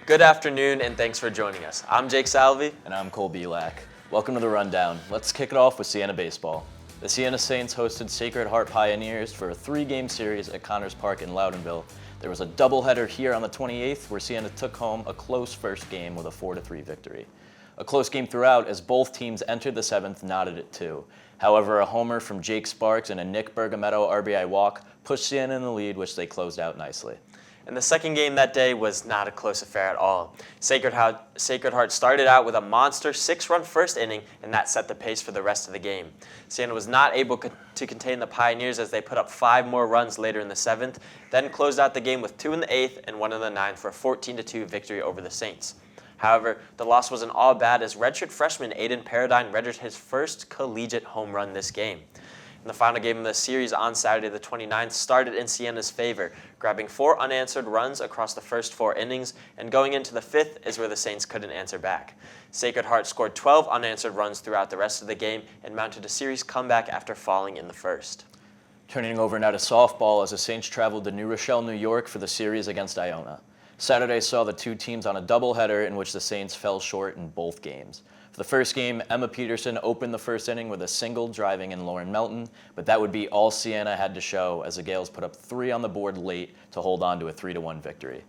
Good afternoon, and thanks for joining us. I'm Jake Salvi. And I'm Cole Belak. Welcome to the Rundown. Let's kick it off with Siena baseball. The Siena Saints hosted Sacred Heart Pioneers for a 3-game series at Connors Park in Loudonville. There was a doubleheader here on the 28th where Siena took home a close first game with a 4-3 victory. A close game throughout as both teams entered the 7th knotted at 2. However, a homer from Jake Sparks and a Nick Bergametto RBI walk pushed Siena in the lead, which they closed out nicely. And the second game that day was not a close affair at all. Sacred Heart started out with a monster 6-run first inning, and that set the pace for the rest of the game. Siena was not able to contain the Pioneers as they put up 5 more runs later in the 7th, then closed out the game with 2 in the 8th and 1 in the 9th for a 14-2 victory over the Saints. However, the loss wasn't all bad as redshirt freshman Aiden Paradine registered his first collegiate home run this game. And the final game of the series on Saturday the 29th started in Siena's favor, grabbing 4 unanswered runs across the first 4 innings, and going into the 5th is where the Saints couldn't answer back. Sacred Heart scored 12 unanswered runs throughout the rest of the game and mounted a series comeback after falling in the first. Turning over now to softball as the Saints traveled to New Rochelle, New York for the series against Iona. Saturday saw the 2 teams on a doubleheader in which the Saints fell short in both games. For the first game, Emma Peterson opened the first inning with a single driving in Lauren Melton, but that would be all Siena had to show as the Gales put up 3 on the board late to hold on to a 3-1 victory.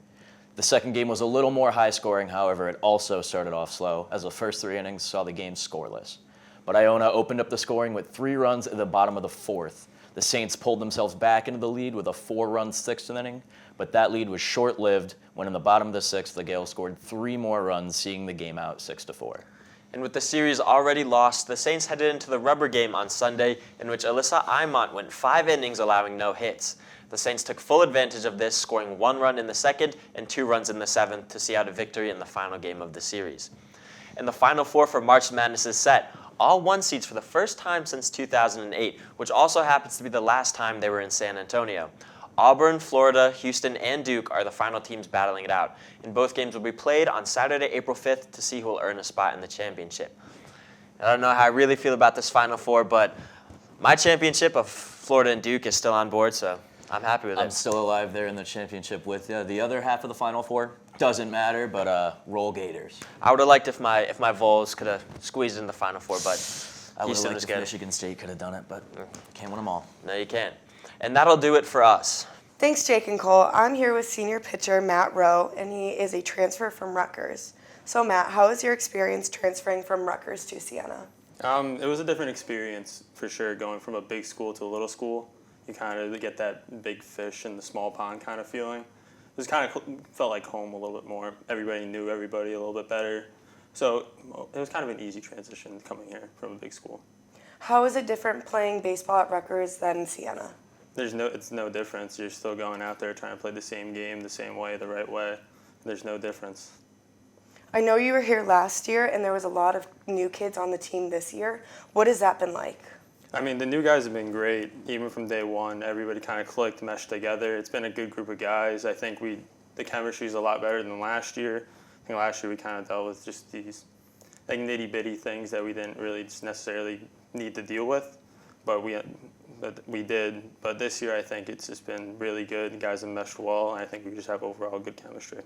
The second game was a little more high-scoring, however, it also started off slow as the first 3 innings saw the game scoreless. But Iona opened up the scoring with 3 runs at the bottom of the 4th. The Saints pulled themselves back into the lead with a 4-run 6th inning, but that lead was short-lived when in the bottom of the 6th, the Gales scored 3 more runs, seeing the game out 6-4. And with the series already lost, the Saints headed into the rubber game on Sunday, in which Alyssa Imont went 5 innings, allowing no hits. The Saints took full advantage of this, scoring 1 run in the 2nd and 2 runs in the 7th to see out a victory in the final game of the series. And the Final Four for March Madness is set. All 1 seeds for the first time since 2008, which also happens to be the last time they were in San Antonio. Auburn, Florida, Houston, and Duke are the final teams battling it out. And both games will be played on Saturday, April 5th to see who will earn a spot in the championship. I don't know how I really feel about this Final Four, but my championship of Florida and Duke is still on board, so I'm happy with it. I'm still alive there in the championship with you. The other half of the Final Four doesn't matter, but roll Gators. I would have liked if my Vols could have squeezed in the Final Four, but I would have Houston liked was if good. Michigan State could have done it, but can't win them all. No, you can't. And that'll do it for us. Thanks, Jake and Cole. I'm here with senior pitcher Matt Rowe, and he is a transfer from Rutgers. So, Matt, how was your experience transferring from Rutgers to Siena? It was a different experience for sure, going from a big school to a little school. You kind of get that big fish in the small pond kind of feeling. It was kind of felt like home a little bit more. Everybody knew everybody a little bit better. So it was kind of an easy transition coming here from a big school. How is it different playing baseball at Rutgers than Siena? It's no difference. You're still going out there trying to play the same game, the same way, the right way. There's no difference. I know you were here last year, and there was a lot of new kids on the team this year. What has that been like? I mean, the new guys have been great. Even from day one, everybody kind of clicked, meshed together. It's been a good group of guys. I think the chemistry is a lot better than last year. I think last year we kind of dealt with just these like nitty-bitty things that we didn't really just necessarily need to deal with, but we did. But this year I think it's just been really good. The guys have meshed well, and I think we just have overall good chemistry.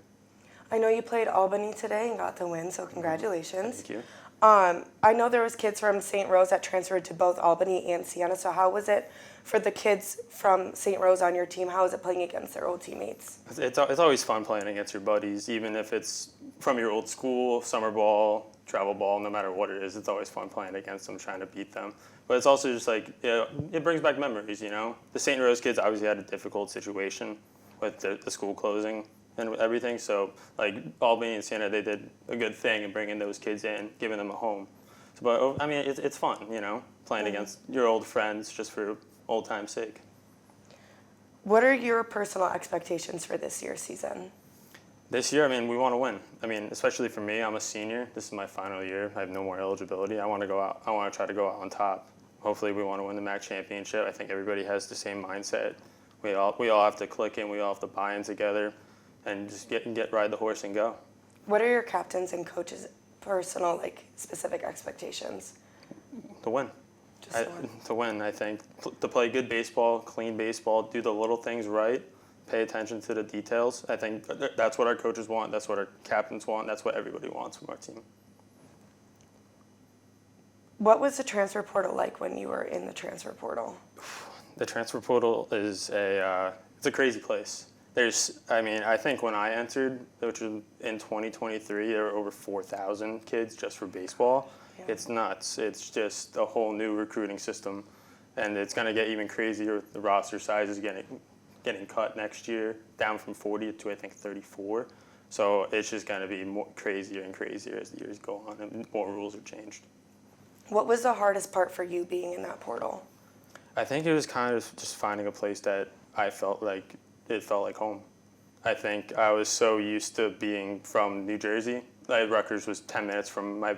I know you played Albany today and got the win, so congratulations. Thank you. I know there was kids from St. Rose that transferred to both Albany and Siena, so how was it for the kids from St. Rose on your team? How was it playing against their old teammates? It's always fun playing against your buddies, even if it's from your old school, summer ball, travel ball, no matter what it is. It's always fun playing against them, trying to beat them. But it's also just like, it brings back memories, you know? The St. Rose kids obviously had a difficult situation with the school closing and everything. So, like, Albany and Siena, they did a good thing in bringing those kids in, giving them a home. So, but, I mean, it's fun, you know, playing against your old friends just for old time's sake. What are your personal expectations for this year's season? This year, I mean, we want to win. I mean, especially for me, I'm a senior. This is my final year. I have no more eligibility. I want to go out. I want to try to go out on top. Hopefully, we want to win the MAC championship. I think everybody has the same mindset. We all have to click in. We all have to buy in together, and just ride the horse and go. What are your captains and coaches' personal, specific expectations? To win. Just to win. To win, I think. To play good baseball, clean baseball, do the little things right, pay attention to the details. I think that's what our coaches want. That's what our captains want. That's what everybody wants from our team. What was the transfer portal like when you were in the transfer portal? The transfer portal is it's a crazy place. I think when I entered, which was in 2023, there were over 4,000 kids just for baseball. Yeah. It's nuts. It's just a whole new recruiting system, and it's going to get even crazier with the roster sizes getting cut next year, down from 40 to I think 34. So it's just going to be more crazier and crazier as the years go on, and more rules are changed. What was the hardest part for you being in that portal? I think it was kind of just finding a place that I felt like it felt like home. I think I was so used to being from New Jersey. Like Rutgers was 10 minutes from my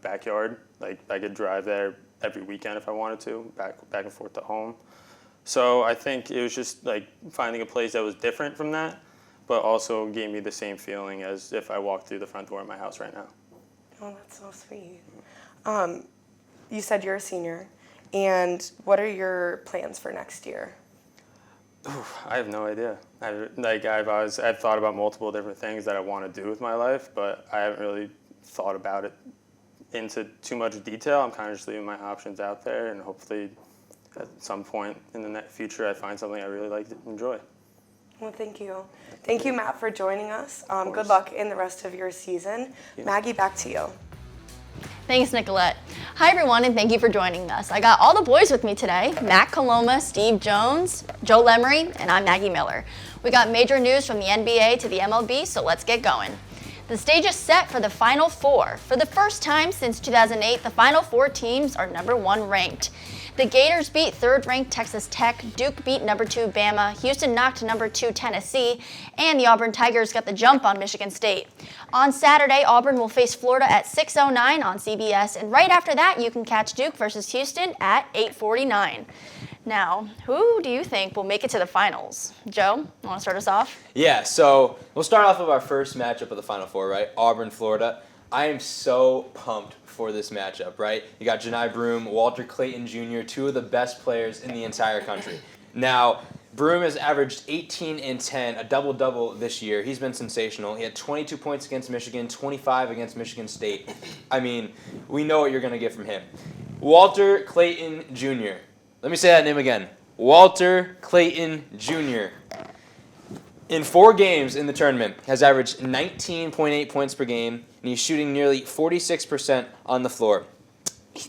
backyard. Like I could drive there every weekend if I wanted to, back and forth to home. So I think it was just like finding a place that was different from that, but also gave me the same feeling as if I walked through the front door of my house right now. Oh, that's so sweet. You said you're a senior, and what are your plans for next year? I have no idea. I've thought about multiple different things that I want to do with my life, but I haven't really thought about it into too much detail. I'm kind of just leaving my options out there, and hopefully at some point in the future I find something I really like to enjoy. Well, thank you. Thank you, Matt, for joining us. Good luck in the rest of your season. Maggie, back to you. Thanks, Nicolette. Hi, everyone, and thank you for joining us. I got all the boys with me today: Matt Coloma, Steve Jones, Joe Lemery, and I'm Maggie Miller. We got major news from the NBA to the MLB, so let's get going. The stage is set for the Final Four. For the first time since 2008, the Final Four teams are number 1 ranked. The Gators beat 3rd-ranked Texas Tech, Duke beat number 2 Bama, Houston knocked number 2 Tennessee, and the Auburn Tigers got the jump on Michigan State. On Saturday, Auburn will face Florida at 6:09 on CBS, and right after that, you can catch Duke versus Houston at 8:49. Now, who do you think will make it to the finals? Joe, you want to start us off? Yeah, so we'll start off with our first matchup of the Final Four, right? Auburn, Florida. I am so pumped for this matchup, right? You got Janai Broome, Walter Clayton Jr., 2 of the best players in the entire country. Now, Broome has averaged 18 and 10, a double-double this year. He's been sensational. He had 22 points against Michigan, 25 against Michigan State. I mean, we know what you're going to get from him. Walter Clayton Jr. Let me say that name again. Walter Clayton Jr. In 4 games in the tournament, has averaged 19.8 points per game, and he's shooting nearly 46% on the floor.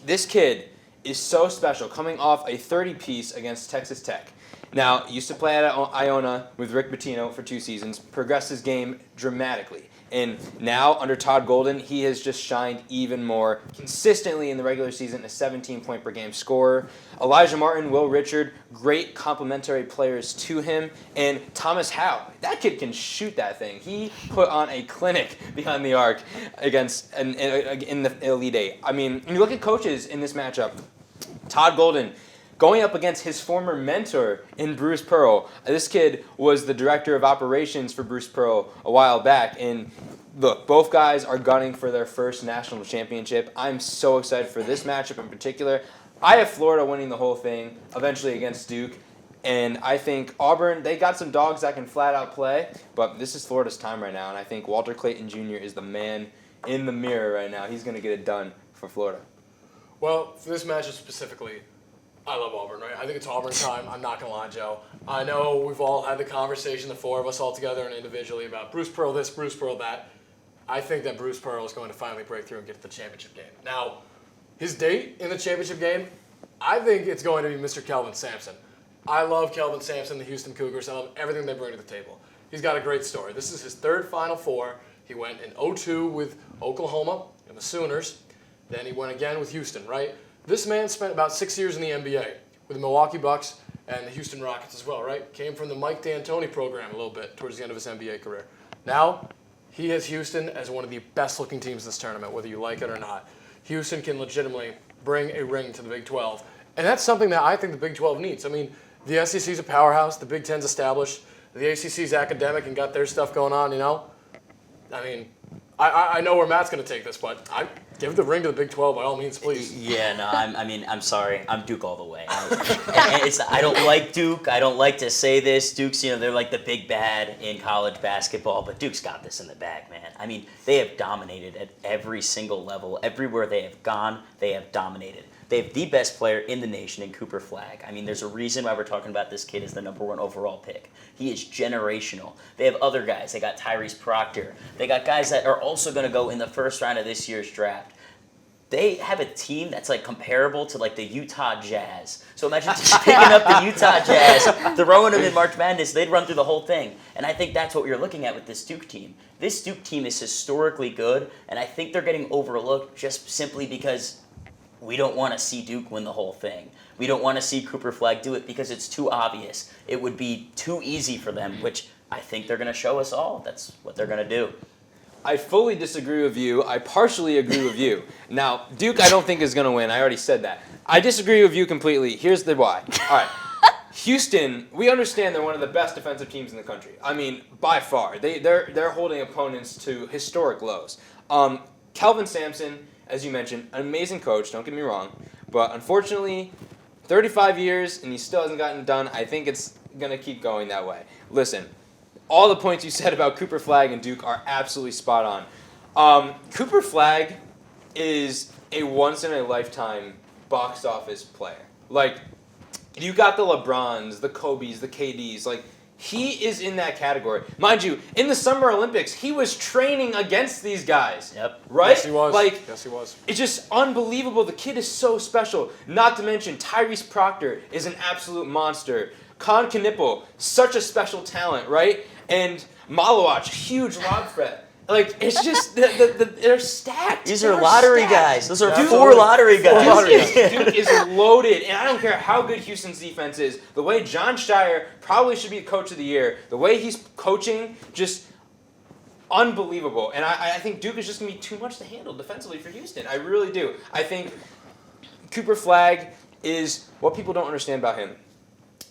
This kid is so special, coming off a 30-piece against Texas Tech. Now, used to play at Iona with Rick Pitino for 2 seasons, progressed his game dramatically. And now, under Todd Golden, he has just shined even more consistently in the regular season, a 17-point-per-game scorer. Elijah Martin, Will Richard, great complementary players to him. And Thomas Howe, that kid can shoot that thing. He put on a clinic behind the arc in the Elite Eight. I mean, when you look at coaches in this matchup, Todd Golden, going up against his former mentor in Bruce Pearl. This kid was the director of operations for Bruce Pearl a while back. And look, both guys are gunning for their first national championship. I'm so excited for this matchup in particular. I have Florida winning the whole thing, eventually against Duke. And I think Auburn, they got some dogs that can flat out play. But this is Florida's time right now. And I think Walter Clayton Jr. is the man in the mirror right now. He's going to get it done for Florida. Well, for this matchup specifically, I love Auburn, right? I think it's Auburn time. I'm not going to lie, Joe. I know we've all had the conversation, the 4 of us all together and individually, about Bruce Pearl this, Bruce Pearl that. I think that Bruce Pearl is going to finally break through and get to the championship game. Now, his date in the championship game, I think it's going to be Mr. Kelvin Sampson. I love Kelvin Sampson, the Houston Cougars. I love everything they bring to the table. He's got a great story. This is his 3rd Final Four. He went in 2002 with Oklahoma and the Sooners. Then he went again with Houston, right? This man spent about 6 years in the NBA with the Milwaukee Bucks and the Houston Rockets as well, right? Came from the Mike D'Antoni program a little bit towards the end of his NBA career. Now, he has Houston as one of the best-looking teams this tournament, whether you like it or not. Houston can legitimately bring a ring to the Big 12. And that's something that I think the Big 12 needs. I mean, the SEC's a powerhouse. The Big 10's established. The ACC's academic and got their stuff going on, you know? I mean, I know where Matt's going to take this, but Give the ring to the Big 12 by all means, please. Yeah, no, I'm sorry. I'm Duke all the way. I don't like Duke. I don't like to say this. Duke's, they're like the big bad in college basketball, but Duke's got this in the bag, man. I mean, they have dominated at every single level. Everywhere they have gone, they have dominated. They have the best player in the nation in Cooper Flagg. I mean, there's a reason why we're talking about this kid as the #1 overall pick. He is generational. They have other guys. They got Tyrese Proctor. They got guys that are also going to go in the first round of this year's draft. They have a team that's like comparable to like the Utah Jazz. So imagine just picking up the Utah Jazz, throwing them in March Madness, they'd run through the whole thing. And I think that's what you're looking at with this Duke team. This Duke team is historically good, and I think they're getting overlooked just simply because we don't want to see Duke win the whole thing. We don't want to see Cooper Flagg do it because it's too obvious. It would be too easy for them, which I think they're going to show us all. That's what they're going to do. I fully disagree with you. I partially agree with you. Now, Duke I don't think is going to win. I already said that. I disagree with you completely. Here's the why. All right. Houston, we understand they're one of the best defensive teams in the country. I mean, by far. They're holding opponents to historic lows. Kelvin Sampson, as you mentioned, an amazing coach, don't get me wrong. But unfortunately, 35 years and he still hasn't gotten it done. I think it's going to keep going that way. Listen, all the points you said about Cooper Flagg and Duke are absolutely spot on. Cooper Flagg is a once-in-a-lifetime box office player. Like, you got the LeBrons, the Kobes, the KDs. Like, he is in that category. Mind you, in the Summer Olympics, he was training against these guys. Yep. Right? Yes, he was. Like, Yes, he was. It's just unbelievable. The kid is so special. Not to mention, Tyrese Proctor is an absolute monster. Con Knipple, such a special talent, right? And Malawach, huge lob threat. Like, it's just, they're stacked. These are They're lottery stacked. guys. Those are Dude, 4 lottery guys. Duke is loaded, and I don't care how good Houston's defense is. The way John Steyer probably should be coach of the year, the way he's coaching, just unbelievable. And I think Duke is just going to be too much to handle defensively for Houston. I really do. I think Cooper Flagg is what people don't understand about him.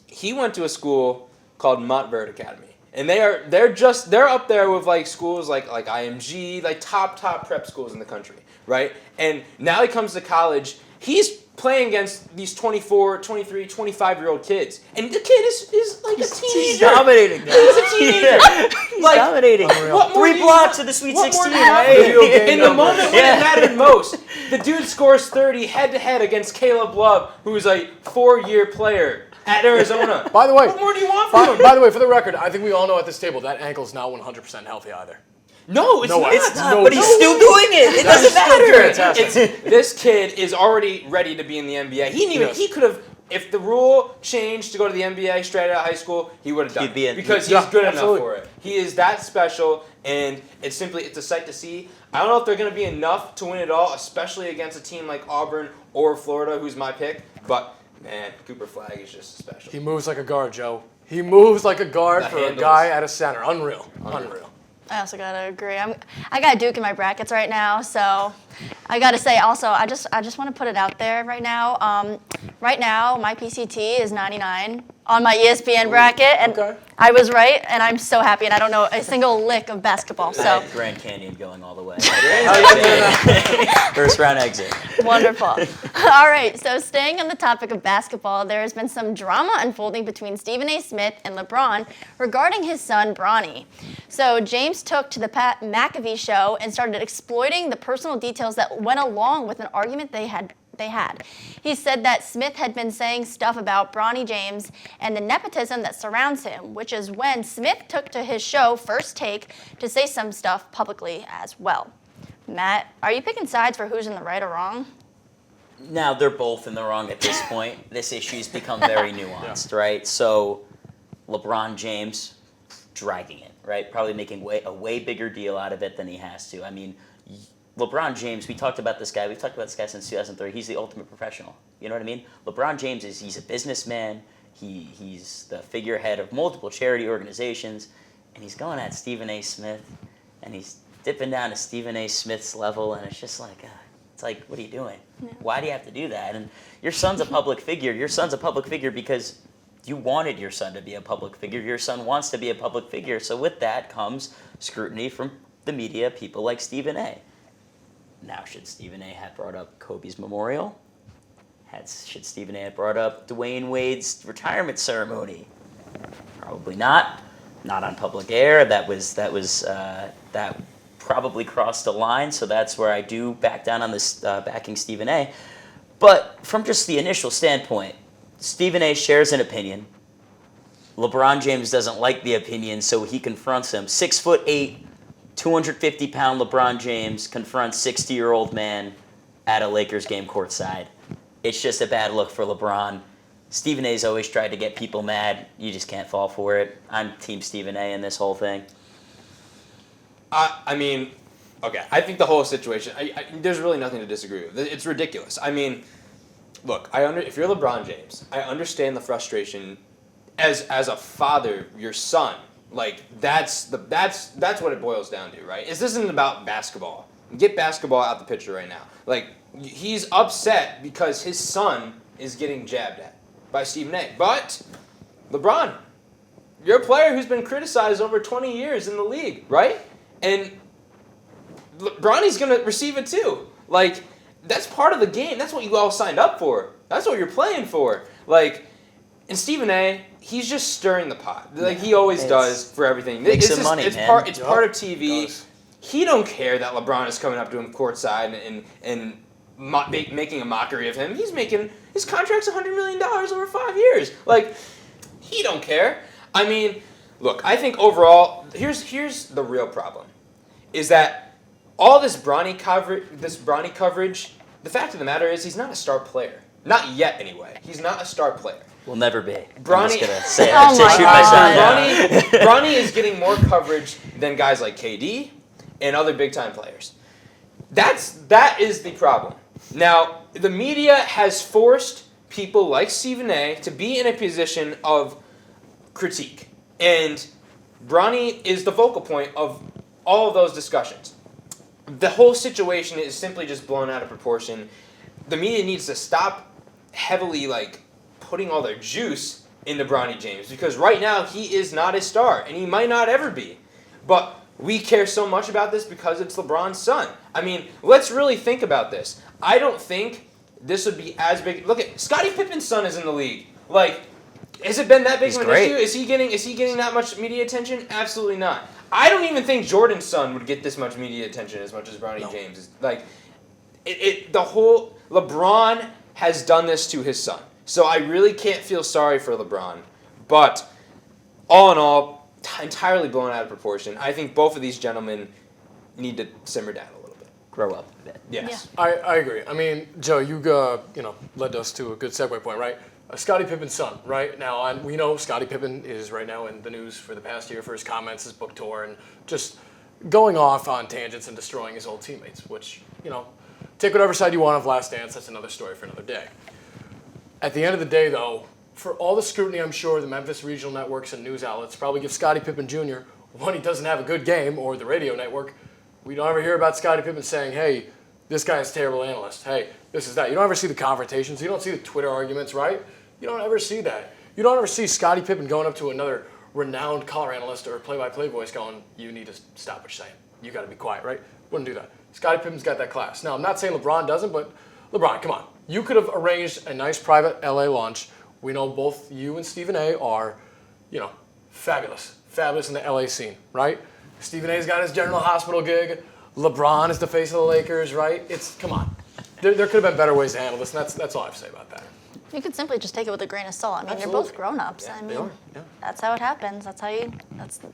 He went to a school called Montverde Academy. And they're up there with like schools like IMG, like top prep schools in the country, right? And now he comes to college, he's playing against these 24, 23, 25-year-old kids. And the kid is like a teenager. He's dominating. He's a teenager. He's dominating. What more 3 blocks of the Sweet 16, right? In the moment when it mattered most, the dude scores 30 head-to-head against Caleb Love, who's a 4-year player at Arizona. By the way, what more do you want from him? by the way, for the record, I think we all know at this table that ankle's not 100% healthy either. No, it's No not. way. It's not, No, but he's no. still doing it. It doesn't matter. Fantastic. This kid is already ready to be in the NBA. He could have, if the rule changed to go to the NBA straight out of high school, he would have done He'd be it in. because he's Yeah, good absolutely. enough for it. He is that special, and it's a sight to see. I don't know if they're going to be enough to win it all, especially against a team like Auburn or Florida, who's my pick. But man, Cooper Flagg is just special. He moves like a guard, Joe. He moves like a guard The for handles. a guy at a center. Unreal. I also gotta agree. I got Duke in my brackets right now, so I gotta say also I just want to put it out there right now. Right now my PCT is 99 on my ESPN bracket, and okay. I was right, and I'm so happy. And I don't know a single lick of basketball, I so had Grand Canyon going all the way. First round exit. wonderful. All right, so staying on the topic of basketball, there has been some drama unfolding between Stephen A. Smith and LeBron regarding his son Bronny. So James took to the Pat McAfee show and started exploiting the personal details that went along with an argument they had. He said that Smith had been saying stuff about Bronny James and the nepotism that surrounds him, which is when Smith took to his show First Take to say some stuff publicly as well. Matt, are you picking sides for who's in the right or wrong? Now, they're both in the wrong at this point. This issue's become very nuanced, right? So, LeBron James, dragging it, right? Probably making a way bigger deal out of it than he has to. I mean, LeBron James, we've talked about this guy since 2003. He's the ultimate professional. You know what I mean? LeBron James he's a businessman. He's the figurehead of multiple charity organizations, and he's going at Stephen A. Smith, and he's dipping down to Stephen A. Smith's level, and it's just like, it's like, what are you doing? Yeah. Why do you have to do that? And your son's a public figure. Your son's a public figure because you wanted your son to be a public figure. Your son wants to be a public figure. So with that comes scrutiny from the media, people like Stephen A. Now, should Stephen A. have brought up Kobe's memorial? Should Stephen A. have brought up Dwayne Wade's retirement ceremony? Probably not. Not on public air. That probably crossed the line. So that's where I do back down on this backing Stephen A. But from just the initial standpoint, Stephen A. shares an opinion. LeBron James doesn't like the opinion, so he confronts him. 6'8", 250-pound LeBron James confronts 60-year-old man at a Lakers game courtside. It's just a bad look for LeBron. Stephen A's always tried to get people mad. You just can't fall for it. I'm Team Stephen A in this whole thing. I mean, okay. I think the whole situation. There's really nothing to disagree with. It's ridiculous. I mean, look. If you're LeBron James, I understand the frustration. As a father, your son. Like that's what it boils down to, right? This isn't about basketball. Get basketball out the picture right now. Like he's upset because his son is getting jabbed at by Stephen A. But LeBron, you're a player who's been criticized over 20 years in the league, right? And Bronny's gonna receive it too. Like that's part of the game. That's what you all signed up for. That's what you're playing for. Like, and Stephen A. He's just stirring the pot, like he always does for everything. Make some money, it's man. part of TV. He don't care that LeBron is coming up to him courtside and making a mockery of him. He's making his contract's $100 million over 5 years. Like he don't care. I mean, look, I think overall, here's the real problem, is that all this Bronny coverage. The fact of the matter is, he's not a star player. Not yet, anyway. He's not a star player. Will never be. Bronny, I'm just gonna say Oh my shoot God. myself down. Bronny is getting more coverage than guys like KD and other big time players. That is the problem. Now, the media has forced people like Stephen A. to be in a position of critique, and Bronny is the focal point of all of those discussions. The whole situation is simply just blown out of proportion. The media needs to stop heavily putting all their juice into Bronny James, because right now he is not a star and he might not ever be. But we care so much about this because it's LeBron's son. I mean, let's really think about this. I don't think this would be as big. Look at Scottie Pippen's son is in the league. Like, has it been that big of an issue? Is he getting that much media attention? Absolutely not. I don't even think Jordan's son would get this much media attention as much as Bronny James is. Like, the whole LeBron has done this to his son. So I really can't feel sorry for LeBron. But all in all, entirely blown out of proportion. I think both of these gentlemen need to simmer down a little bit. Grow up a bit. Yes. I agree. I mean, Joe, you led us to a good segue point, right? Scottie Pippen's son, right? Now, and we know Scottie Pippen is right now in the news for the past year for his comments, his book tour, and just going off on tangents and destroying his old teammates, which, take whatever side you want of Last Dance. That's another story for another day. At the end of the day, though, for all the scrutiny, I'm sure the Memphis regional networks and news outlets probably give Scottie Pippen Jr. when he doesn't have a good game, or the radio network. We don't ever hear about Scottie Pippen saying, hey, this guy's a terrible analyst. Hey, this is that. You don't ever see the confrontations. You don't see the Twitter arguments, right? You don't ever see that. You don't ever see Scottie Pippen going up to another renowned color analyst or play-by-play voice going, you need to stop what you're saying. You got to be quiet, right? Wouldn't do that. Scottie Pippen's got that class. Now, I'm not saying LeBron doesn't, but LeBron, come on. You could have arranged a nice private LA lunch. We know both you and Stephen A. are, fabulous in the LA scene, right? Stephen A.'s got his General Hospital gig. LeBron is the face of the Lakers, right? Come on. There could have been better ways to handle this, and that's all I have to say about that. You could simply just take it with a grain of salt. I mean, Absolutely. you're both grown-ups. Yeah, I mean, they are. Yeah. that's how it happens.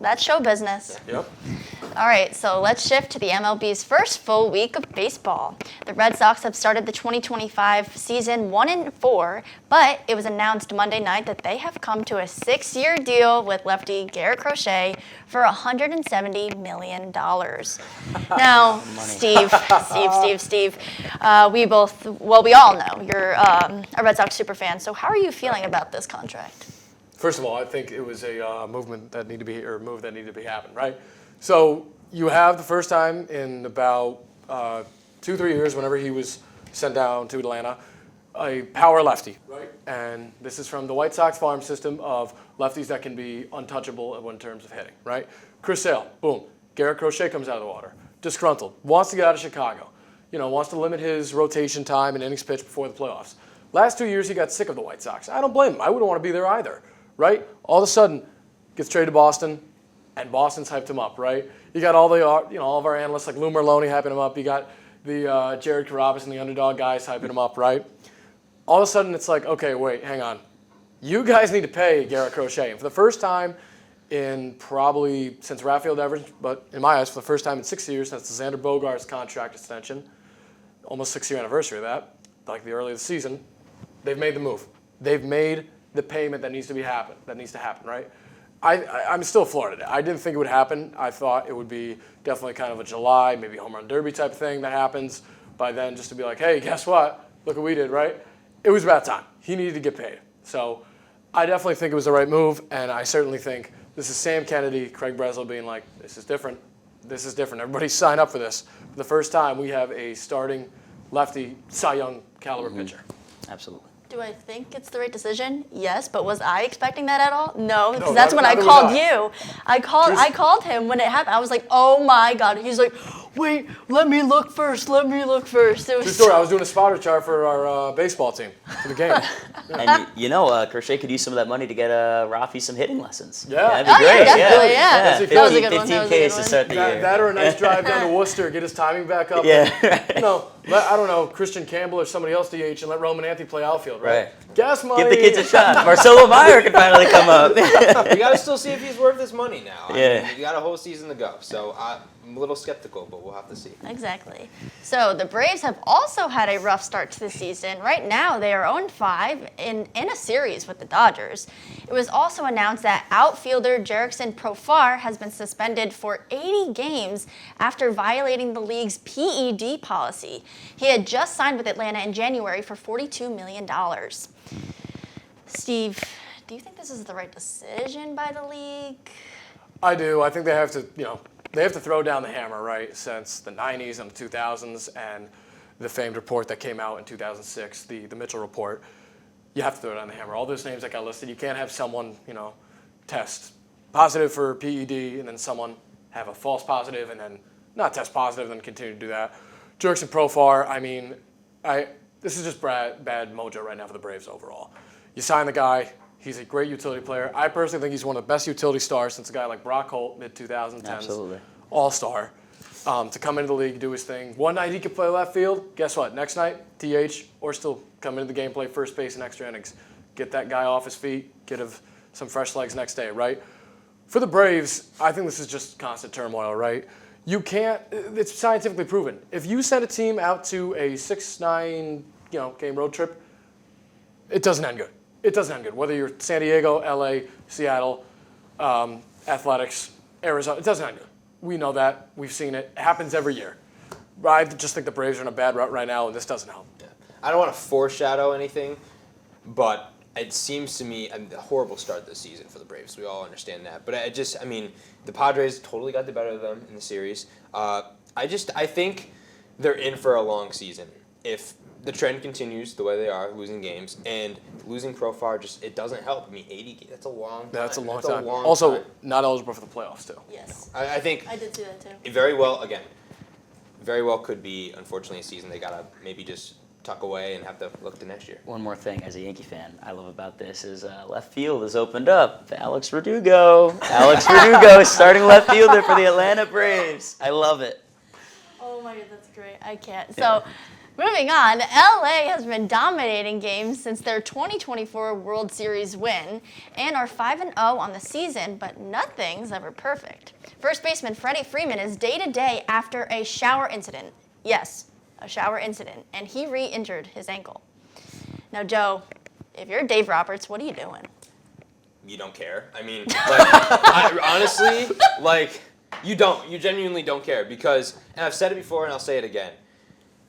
That's show business. Yep. All right, so let's shift to the MLB's first full week of baseball. The Red Sox have started the 2025 season 1-4, but it was announced Monday night that they have come to a 6-year deal with lefty Garrett Crochet for $170 million. Now, Steve, we all know you're a Red Sox super fan. So how are you feeling about this contract? First of all, I think it was a move that needed to be happening, right? So you have the first time in about 2-3 years, whenever he was sent down to Atlanta, a power lefty, right? And this is from the White Sox farm system of lefties that can be untouchable in terms of hitting, right? Chris Sale, boom. Garrett Crochet comes out of the water, disgruntled, wants to get out of Chicago. wants to limit his rotation time and innings pitched before the playoffs. Last 2 years, he got sick of the White Sox. I don't blame him. I wouldn't want to be there either, right? All of a sudden, gets traded to Boston, and Boston's hyped him up, right? You got all of our analysts like Lou Merlone hyping him up. You got the Jared Carrabis and the Underdog guys hyping him up, right? All of a sudden, it's like, okay, wait, hang on. You guys need to pay Garrett Crochet. And for the first time in probably since Rafael Devers, but in my eyes, for the first time in 6 years since the Xander Bogaerts contract extension, almost 6-year anniversary of that, like the early of the season, they've made the move. They've made the payment that needs to happen, right? I'm still floored at it. I didn't think it would happen. I thought it would be definitely kind of a July, maybe home run derby type of thing that happens by then, just to be like, hey, guess what? Look what we did, right? It was about time. He needed to get paid. So I definitely think it was the right move, and I certainly think this is Sam Kennedy, Craig Breslow being like, this is different. This is different. Everybody sign up for this. For the first time, we have a starting lefty Cy Young caliber pitcher. Absolutely. Do I think it's the right decision? Yes, but was I expecting that at all? No, because No, that's when I neither called was I. you. I called him when it happened. I was like, oh my God. He's like, wait, let me look first. It was True story. I was doing a spotter chart for our baseball team for the game. And Crochet could use some of that money to get Rafi some hitting lessons. Yeah. That'd be great. definitely, yeah. Yes, he could. That was a good one. 15Ks to start the year. That or a nice drive down to Worcester, get his timing back up. Yeah, And, I don't know, Christian Campbell or somebody else DH and let Roman Anthony play outfield, right? Right. Gas money. Give the kids a shot. Marcelo Meyer can finally come up. We got to still see if he's worth his money now. Yeah. I mean, you got a whole season to go. So I'm a little skeptical, but we'll have to see. Exactly. So the Braves have also had a rough start to the season. Right now, they are 0-5 in a series with the Dodgers. It was also announced that outfielder Jerickson Profar has been suspended for 80 games after violating the league's PED policy. He had just signed with Atlanta in January for $42 million. Steve, do you think this is the right decision by the league? I do. I think they have to, they have to throw down the hammer, right, since the 90s and the 2000s and the famed report that came out in 2006, the Mitchell report. You have to throw down the hammer. All those names that got listed, you can't have someone, test positive for PED and then someone have a false positive and then not test positive and then continue to do that. Jerickson Profar, this is just bad mojo right now for the Braves overall. You sign the guy. He's a great utility player. I personally think he's one of the best utility stars since a guy like Brock Holt, mid-2010s. Absolutely. All-star. To come into the league, do his thing. One night he could play left field. Guess what? Next night, DH, or still come into the game, play first base in extra innings. Get that guy off his feet, get him some fresh legs next day, right? For the Braves, I think this is just constant turmoil, right? You can't, it's scientifically proven. If you send a team out to a 6-9, game road trip, it doesn't end good. It doesn't end good. Whether you're San Diego, LA, Seattle, Athletics, Arizona, it doesn't end good. We know that. We've seen it. It happens every year. I just think the Braves are in a bad route right now, and this doesn't help. Yeah. I don't want to foreshadow anything, but it seems to me a horrible start this season for the Braves. We all understand that. But the Padres totally got the better of them in the series. I think they're in for a long season. If the trend continues the way they are, losing games, and losing Profar it doesn't help. 80, that's a long time. That's a long time. Also, not eligible for the playoffs, too. Yes. I think I did see that, too. it very well could be, unfortunately, a season they got to maybe just tuck away and have to look to next year. One more thing, as a Yankee fan, I love about this is left field has opened up. Alex Verdugo. Alex Verdugo is starting left fielder for the Atlanta Braves. I love it. Oh my God, that's great. I can't. So, moving on, LA has been dominating games since their 2024 World Series win and are 5-0 on the season, but nothing's ever perfect. First baseman Freddie Freeman is day-to-day after a shower incident. Yes, a shower incident, and he re-injured his ankle. Now, Joe, if you're Dave Roberts, what are you doing? You don't care. Honestly, you don't. You genuinely don't care because, and I've said it before and I'll say it again,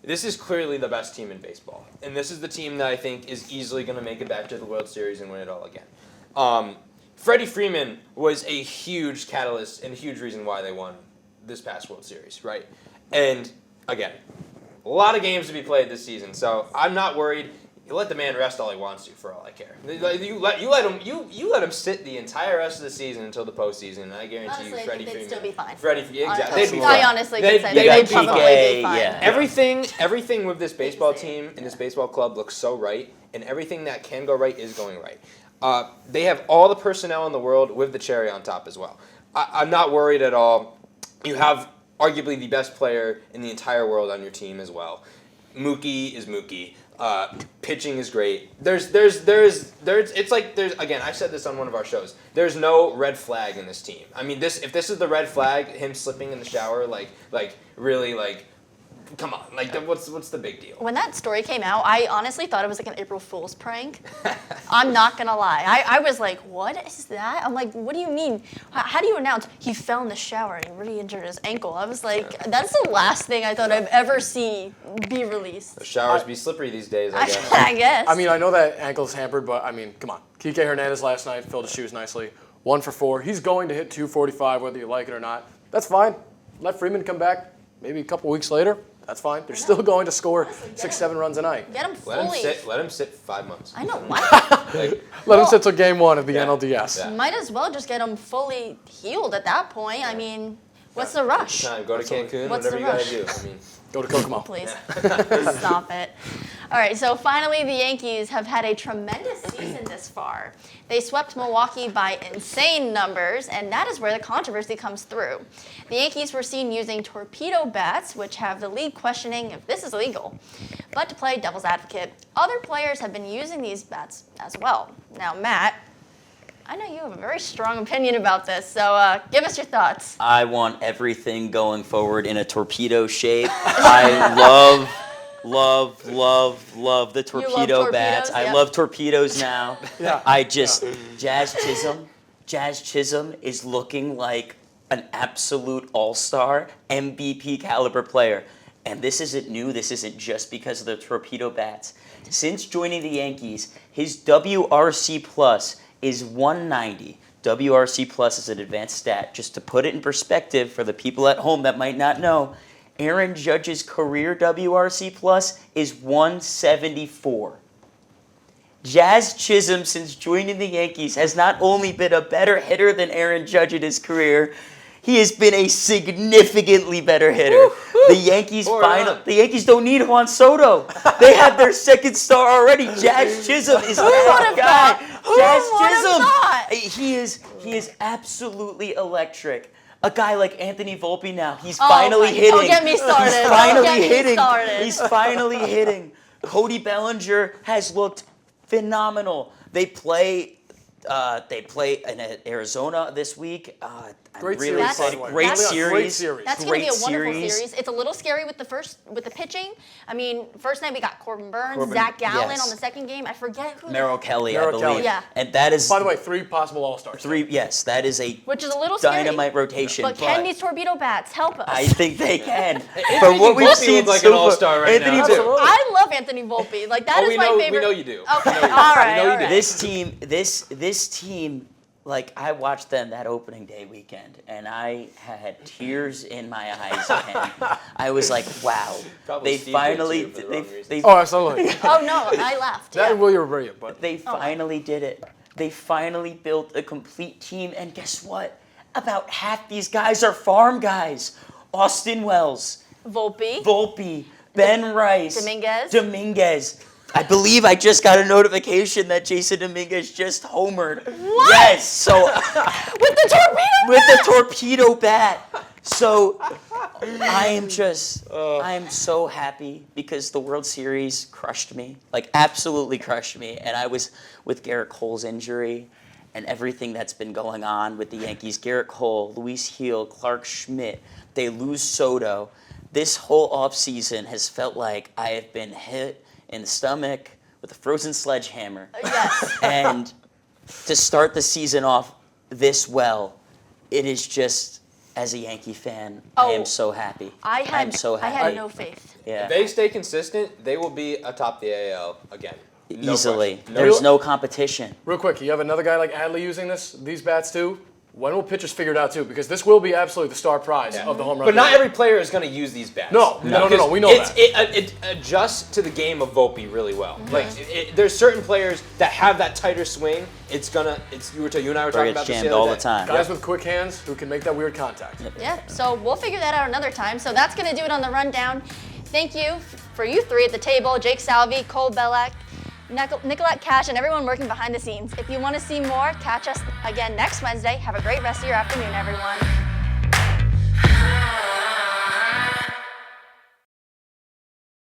this is clearly the best team in baseball. And this is the team that I think is easily going to make it back to the World Series and win it all again. Freddie Freeman was a huge catalyst and a huge reason why they won this past World Series, right? And, again, a lot of games to be played this season, so I'm not worried. You let the man rest all he wants to, for all I care. You let him sit the entire rest of the season until the postseason, and I guarantee Honestly, you, I Freddie think they'd Freeman. still be fine. Exactly. They'd be I fine. honestly could say They'd they'd be probably PK, be fine. yeah. Everything with this baseball team and this baseball club looks so right, and everything that can go right is going right. They have all the personnel in the world with the cherry on top as well. I'm not worried at all. You have arguably the best player in the entire world on your team as well. Mookie is Mookie. Pitching is great. It's like again, I said this on one of our shows. There's no red flag in this team. I mean, if this is the red flag, him slipping in the shower, really, come on, what's the big deal? When that story came out, I honestly thought it was like an April Fool's prank. I'm not gonna lie. I was like, what is that? I'm like, what do you mean? How do you announce he fell in the shower and he really injured his ankle? I was like, that's the last thing I thought I'd ever see be released. The showers be slippery these days, I guess. I guess. I mean, I know that ankle's hampered, but I mean, come on. Kike Hernandez last night filled his shoes nicely. 1 for 4. He's going to hit 245 whether you like it or not. That's fine. Let Freeman come back maybe a couple weeks later. That's fine. They're still going to score 6-7 runs a night. Get him fully. Let him sit 5 months. I know. Why? Let him sit till game 1 of the NLDS. Yeah. Might as well just get him fully healed at that point. I mean, what's the rush? Time. Go to Cancun, What's whatever the you gotta rush? do. I mean, Go to Kokomo. Please. Stop it. All right, so finally the Yankees have had a tremendous season this far. They swept Milwaukee by insane numbers, and that is where the controversy comes through. The Yankees were seen using torpedo bats, which have the league questioning if this is legal. But to play devil's advocate, other players have been using these bats as well. Now, Matt, I know you have a very strong opinion about this, so give us your thoughts. I want everything going forward in a torpedo shape. I love the torpedo bats. torpedoes, I yep. love torpedoes now. Yeah. Jazz Chisholm is looking like an absolute all-star MVP caliber player. And this isn't new. This isn't just because of the torpedo bats. Since joining the Yankees, his WRC plus is 190. WRC plus is an advanced stat. Just to put it in perspective for the people at home that might not know, Aaron Judge's career WRC plus is 174. Jazz Chisholm, since joining the Yankees, has not only been a better hitter than Aaron Judge in his career, he has been a significantly better hitter. The Yankees don't need Juan Soto. They have their second star already. Jazz Chisholm is that guy. He is absolutely electric. A guy like Anthony Volpe now, he's finally hitting. Don't get me started. He's finally Don't get me hitting. started. He's finally hitting. Cody Bellinger has looked phenomenal. They play in Arizona this week. Great really series, excited. by the way. Great Great series. series. That's going to be a Great wonderful series. series. It's a little scary with the pitching. I mean, first night we got Corbin Burns, Zach Gallen yes. on the second game. I forget who. Merrill Kelly, I Merrill believe. Kelly. Yeah. And that is By the way, 3 possible All-Stars. yes, that is a Which is a little scary. dynamite rotation. But can these torpedo bats help us? I think they can. Anthony From what we've Volpe seen looks like so an far- all-star right now. Anthony Absolutely. I love Anthony Volpe. Like that is my favorite. We know you do. Okay, all right, all right. This team, like I watched them that opening day weekend, and I had tears in my eyes. And I was like, "Wow, Probably they Steve did finally, too, for the wrong reasons. Oh, absolutely. Oh no, I laughed. That Yeah. and William Rhea, but they finally did it. They finally built a complete team, and guess what? About half these guys are farm guys. Austin Wells, Volpe. Ben Rice, Dominguez. I believe I just got a notification that Jason Dominguez just homered. What? Yes, so With the torpedo. with the torpedo bat. So I am so happy because the World Series crushed me, like absolutely crushed me. And I was with Garrett Cole's injury and everything that's been going on with the Yankees. Garrett Cole, Luis Gil, Clark Schmidt, they lose Soto. This whole offseason has felt like I have been hit in the stomach with a frozen sledgehammer. Yes. And to start the season off this well, it is just, as a Yankee fan, I am so happy. I'm so happy. I had no faith. Yeah. If they stay consistent, they will be atop the AL again. No Easily. question. There's no competition. real quick, you have another guy like Adley using these bats too. When will pitchers figure it out too? Because this will be absolutely the star prize of the home run. But not derby. every player is going to use these bats. No. We know Because that. It adjusts to the game of Volpe really well. Like there's certain players that have that tighter swing. You and I were talking about this jammed the all other the day. time. Guys with quick hands who can make that weird contact. Yeah, so we'll figure that out another time. So that's going to do it on the rundown. Thank you for you three at the table, Jake Salvi, Cole Bellack, Nicolette Cash, and everyone working behind the scenes. If you want to see more, catch us again next Wednesday. Have a great rest of your afternoon, everyone.